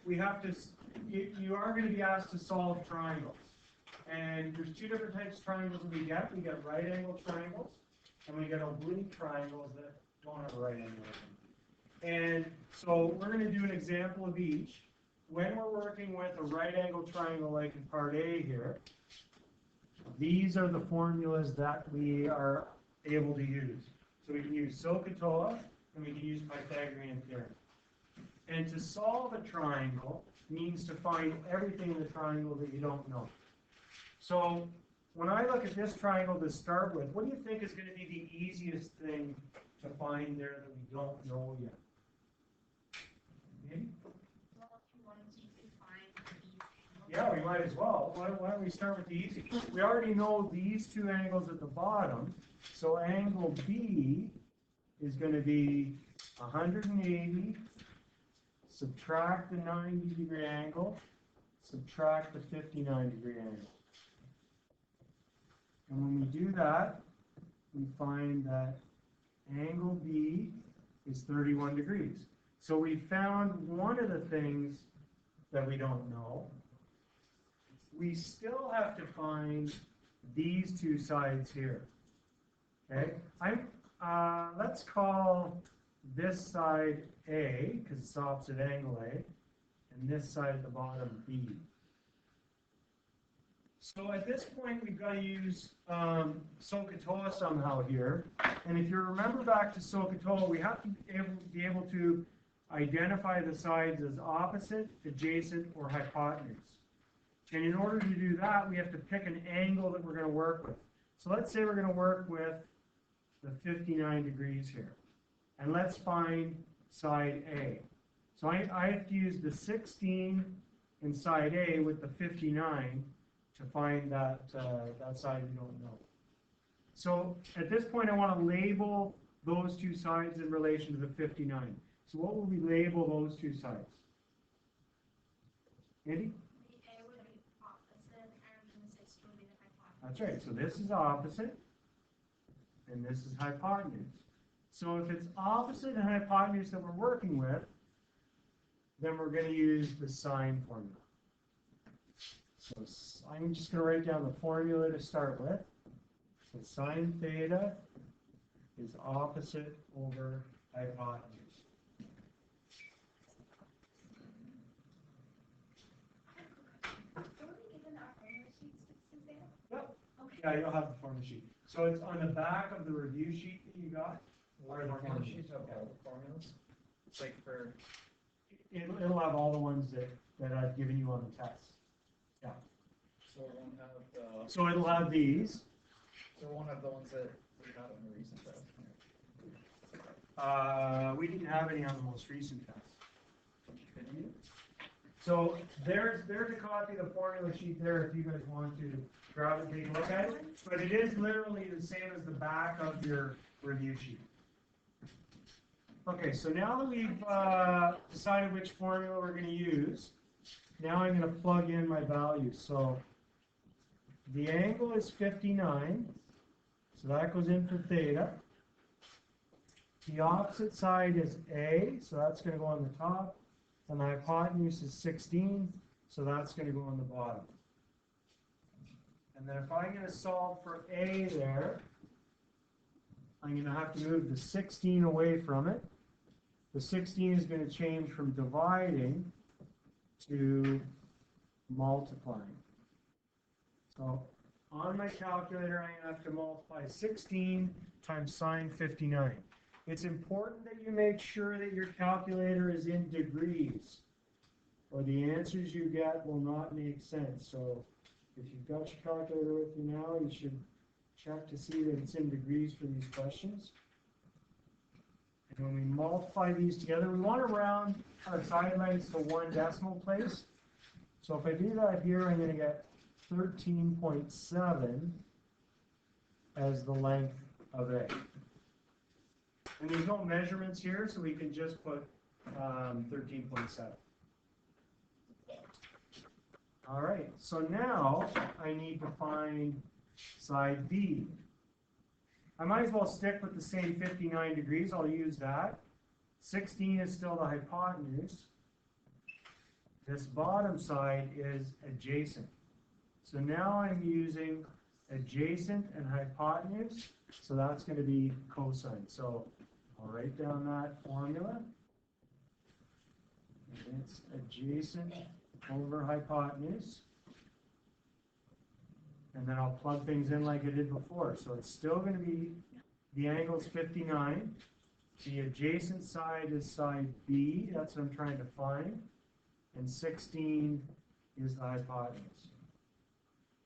we have to, you are going to be asked to solve triangles. And there's two different types of triangles that we get. We get right angle triangles, and we get oblique triangles that don't have a right angle in them. And so we're going to do an example of each. When we're working with a right angle triangle like in part A here, these are the formulas that we are able to use. So we can use SOHCAHTOA, and we can use Pythagorean theorem. And to solve a triangle means to find everything in the triangle that you don't know. So when I look at this triangle to start with, what do you think is going to be the easiest thing to find there that we don't know yet? Maybe? Well, if you wanted to find these angles. Yeah, we might as well. Why don't we start with the easy? We already know these two angles at the bottom. So angle B is going to be 180, subtract the 90-degree angle, subtract the 59-degree angle. And when we do that, we find that angle B is 31 degrees. So we found one of the things that we don't know. We still have to find these two sides here. Okay? Let's call this side A, because it's opposite angle A, and this side at the bottom B. So at this point, we've got to use SOHCAHTOA somehow here. And if you remember back to SOHCAHTOA, we have to be able to identify the sides as opposite, adjacent, or hypotenuse. And in order to do that, we have to pick an angle that we're going to work with. So let's say we're going to work with the 59 degrees here. And let's find side A. So I have to use the 16 in side A with the 59 to find that, that side we don't know. So at this point, I want to label those two sides in relation to the 59. So what will we label those two sides? Andy? The A would be opposite, and the 60 would be the hypotenuse. That's right. So this is opposite, and this is hypotenuse. So if it's opposite and hypotenuse that we're working with, then we're going to use the sine formula. So I'm just going to write down the formula to start with. So sine theta is opposite over hypotenuse. Were we given our formula sheets to say? Yep. Okay. Yeah, you'll have the formula sheet. So it's on the back of the review sheet that you got. What are the formula sheets? Okay, all the formulas. It's like for. It'll have all the ones that I've given you on the test. Yeah. So it won't have the. So it'll have these. So it won't have the ones that we had on the recent test. We didn't have any on the most recent test. Didn't you? So there's a copy of the formula sheet there if you guys want to grab it and take a look at it. But it is literally the same as the back of your review sheet. Okay, so now that we've decided which formula we're going to use, now I'm going to plug in my values. So the angle is 59, so that goes in for theta. The opposite side is A, so that's going to go on the top. And the hypotenuse is 16, so that's going to go on the bottom. And then if I'm going to solve for A there, I'm going to have to move the 16 away from it. The 16 is going to change from dividing to multiplying. So on my calculator, I'm going to have to multiply 16 times sine 59. It's important that you make sure that your calculator is in degrees, or the answers you get will not make sense. So if you've got your calculator with you now, you should check to see that it's in degrees for these questions. And when we multiply these together, we want to round our side lengths to one decimal place. So if I do that here, I'm going to get 13.7 as the length of A. And there's no measurements here, so we can just put 13.7. All right, so now I need to find side B. I might as well stick with the same 59 degrees. I'll use that. 16 is still the hypotenuse. This bottom side is adjacent. So now I'm using adjacent and hypotenuse, so that's going to be cosine. So I'll write down that formula. It's adjacent over hypotenuse. And then I'll plug things in like I did before. So it's still going to be, the angle's 59. The adjacent side is side B, that's what I'm trying to find. And 16 is the hypotenuse.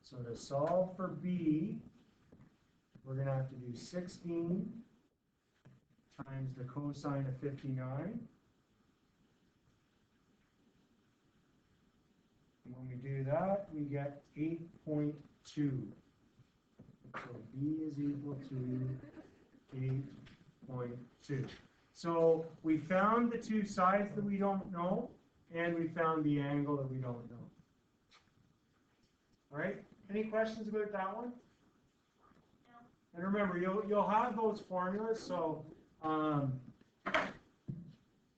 So to solve for B, we're going to have to do 16 times the cosine of 59. And when we do that, we get 8.2. So B is equal to 8.2. So we found the two sides that we don't know, and we found the angle that we don't know. All right? Any questions about that one? No. And remember, you'll have those formulas, so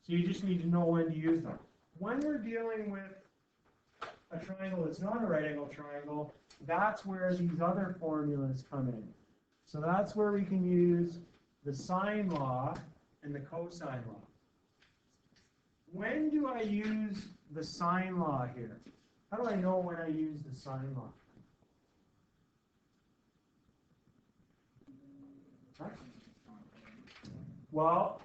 you just need to know when to use them. When we're dealing with a triangle that's not a right angle triangle, that's where these other formulas come in. So that's where we can use the sine law and the cosine law. When do I use the sine law here? How do I know when I use the sine law? Huh? Well,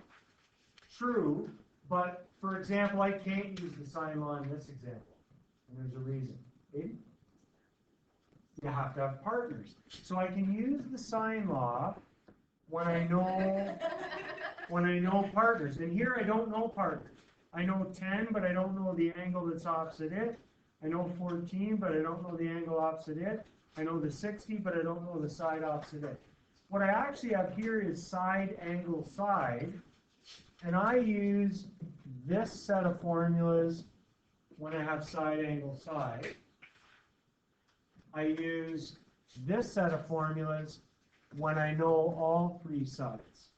true, but for example, I can't use the sine law in this example, and there's a reason. Maybe? You have to have partners. So I can use the sine law when I know partners. And here I don't know partners. I know 10, but I don't know the angle that's opposite it. I know 14, but I don't know the angle opposite it. I know the 60, but I don't know the side opposite it. What I actually have here is side angle side, and I use this set of formulas when I have side angle side. I use this set of formulas when I know all three sides.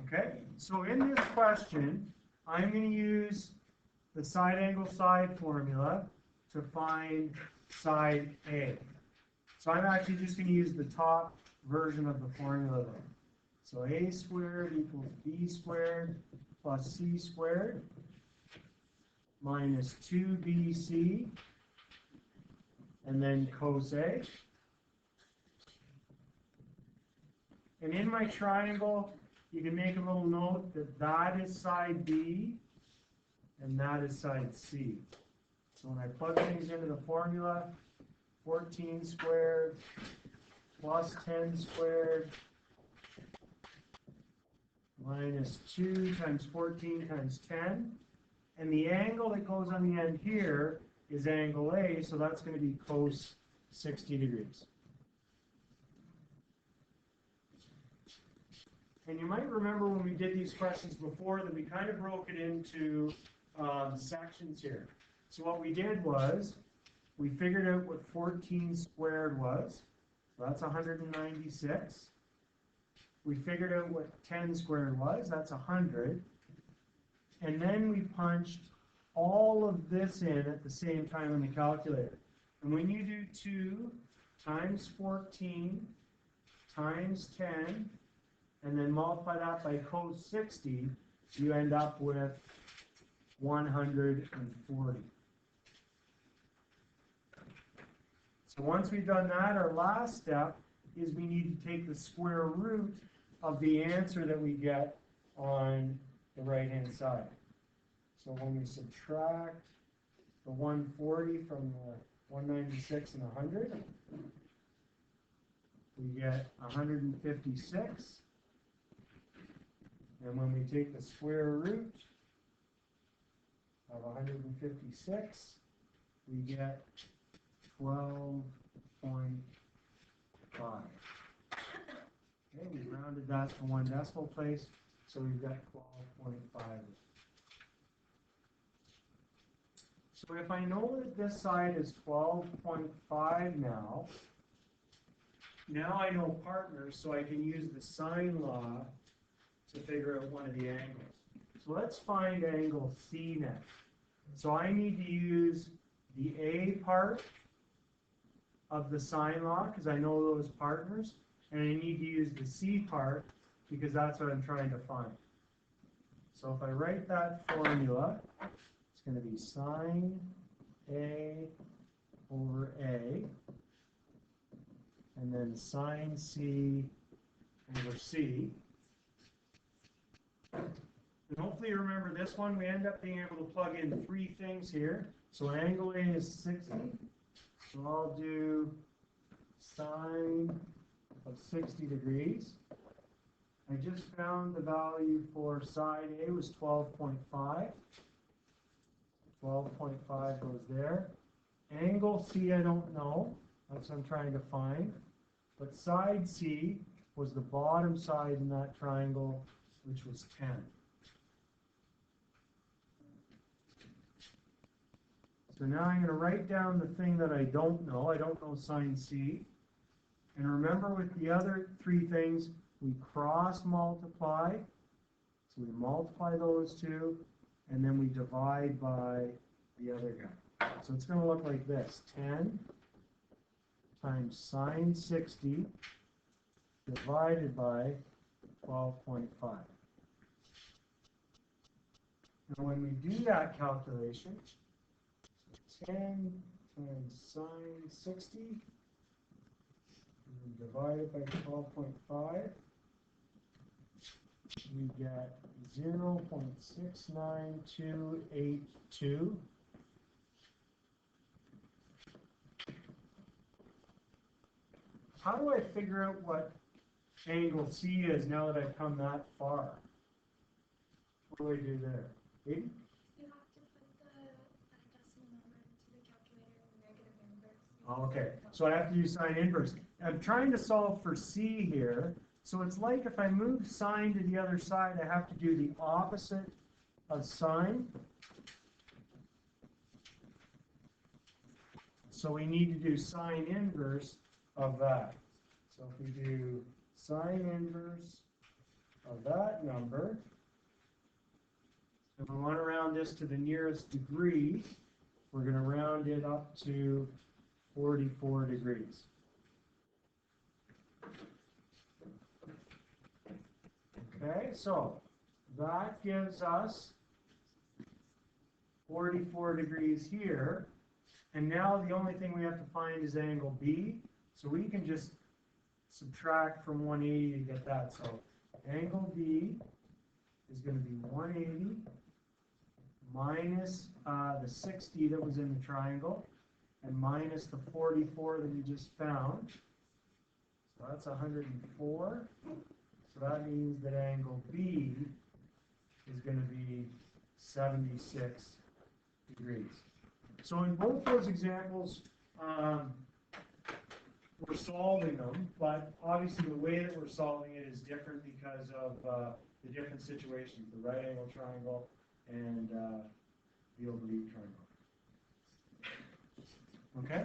Okay, so in this question, I'm going to use the side angle side formula to find side A. So I'm actually just going to use the top version of the formula there. So A squared equals B squared plus C squared minus 2BC, and then cos A. And in my triangle, you can make a little note that that is side B and that is side C. So when I plug things into the formula, 14 squared plus 10 squared minus 2 times 14 times 10. And the angle that goes on the end here is angle A, so that's going to be cos 60 degrees. And you might remember when we did these questions before that we kind of broke it into sections here. So what we did was we figured out what 14 squared was. So that's 196. We figured out what 10 squared was. That's 100. And then we punched all of this in at the same time in the calculator. And when you do 2 times 14 times 10, and then multiply that by cos 60, you end up with 140. So once we've done that, our last step is we need to take the square root of the answer that we get on the right-hand side. So when we subtract the 140 from the 196 and 100, we get 156. And when we take the square root of 156, we get 12.5. Okay, we rounded that to one decimal place, so we've got 12.5. So if I know that this side is 12.5 now I know partners, so I can use the sine law to figure out one of the angles. So let's find angle C next. So I need to use the A part of the sine law because I know those partners, and I need to use the C part because that's what I'm trying to find. So if I write that formula, it's going to be sine A over A, and then sine C over C. And hopefully you remember this one. We end up being able to plug in three things here. So angle A is 60. So I'll do sine of 60 degrees. I just found the value for side A was 12.5. 12.5 goes there. Angle C I don't know. That's what I'm trying to find. But side C was the bottom side in that triangle, which was 10. So now I'm going to write down the thing that I don't know. I don't know sine C. And remember with the other three things, we cross multiply. So we multiply those two, and then we divide by the other guy. So it's going to look like this. 10 times sine 60 divided by 12.5. And when we do that calculation, 10 times sine 60 and divided by 12.5, we get 0.69282. How do I figure out what angle C is now that I've come that far? What do I do there? 80? You have to put the decimal number into the calculator in negative inverse. Oh, okay, so I have to use sine inverse. I'm trying to solve for C here, so it's like if I move sine to the other side, I have to do the opposite of sine. So we need to do sine inverse of that. So if we do sine inverse of that number, and we want to round this to the nearest degree, we're going to round it up to 44 degrees. Okay, so that gives us 44 degrees here. And now the only thing we have to find is angle B. So we can just subtract from 180 to get that. So angle B is going to be 180 minus the 60 that was in the triangle and minus the 44 that we just found. So that's 104. So that means that angle B is going to be 76 degrees. So in both those examples, we're solving them, but obviously the way that we're solving it is different because of the different situations, the right angle triangle and the oblique triangle. Okay?